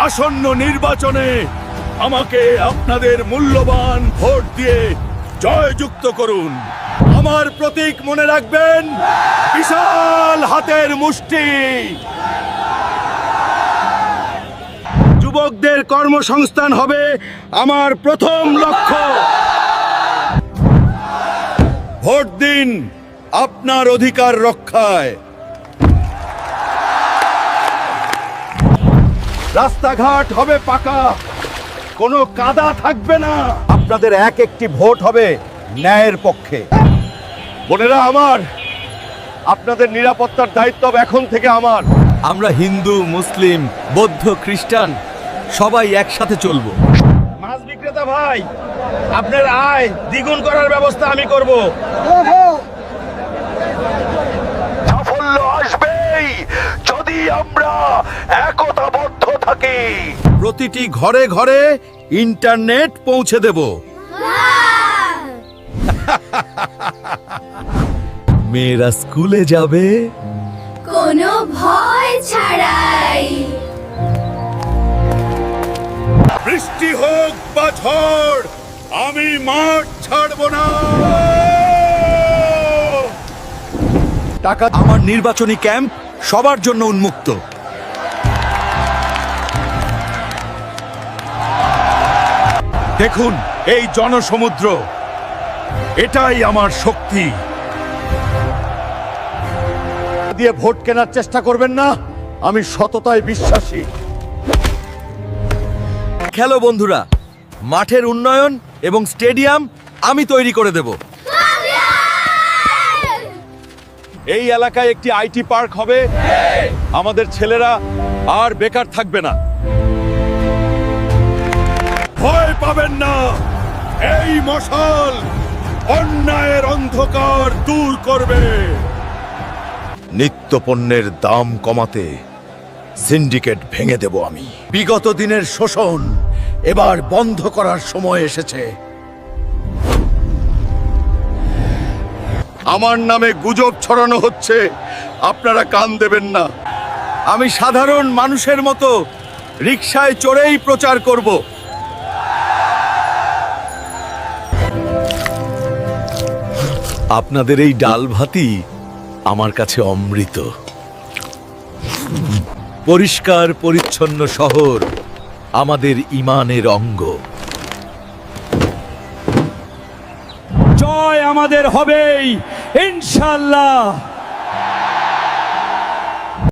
আসন্ন নির্বাচনে আমাকে আপনাদের মূল্যবান ভোট দিয়ে জয়যুক্ত করুন। আমার প্রতীক মনে রাখবেন, বিশাল হাতের মুষ্টি। যুবকদের কর্মসংস্থান হবে আমার প্রথম লক্ষ্য। ভোট দিন আপনার অধিকার রক্ষায়। রাস্তাঘাট হবে পাকা, কোনো কাদা থাকবে না। আপনাদের এক একটি ভোট হবে ন্যায়ের পক্ষে। বোনেরা আমার, আপনাদের নিরাপত্তার দায়িত্ব এখন থেকে আমার। আমরা হিন্দু, মুসলিম, বৌদ্ধ, খ্রিস্টান সবাই একসাথে চলবো। মাছ বিক্রেতা ভাই, আপনার আয় দ্বিগুণ করার ব্যবস্থা আমি করব। সাফল্য আসবেই যদি আমরা একতাবদ্ধ থাকি। প্রতিটি ঘরে ঘরে ইন্টারনেট পৌঁছে দেব। মেয়েরা স্কুলে যাবে কোনো ভয় ছাড়াই। বৃষ্টি হোক বা ঝড়, আমি মাঠ ছাড়ব না। টাকা। আমার নির্বাচনী ক্যাম্প সবার জন্য উন্মুক্ত। দেখুন এই জনসমুদ্র, এটাই আমার শক্তি। দিয়ে ভোট কেনার চেষ্টা করবেন না, আমি সততায় বিশ্বাসী। খেলো বন্ধুরা, মাঠের উন্নয়ন এবং স্টেডিয়াম আমি তৈরি করে দেব। এই এলাকায় একটি আইটি পার্ক হবে, আমাদের ছেলেরা আর বেকার থাকবে না। ভয় পাবেন না, এই মশাল অন্যায়ের অন্ধকার দূর করবে। নিত্যপণ্যের দাম কমাতে সিন্ডিকেট ভেঙে দেব আমি। বিগত দিনের শোষণ এবার বন্ধ করার সময় এসেছে। আমার নামে গুজব ছড়ানো হচ্ছে, আপনারা কান দেবেন না। আমি সাধারণ মানুষের মতো রিকশায় চড়েই প্রচার করব। আপনাদের এই ডাল ভাতই আমার কাছে অমৃত। পরিষ্কার পরিচ্ছন্ন শহর আমাদের ঈমানের অঙ্গ। জয় আমাদের হবেই ইনশাআল্লাহ।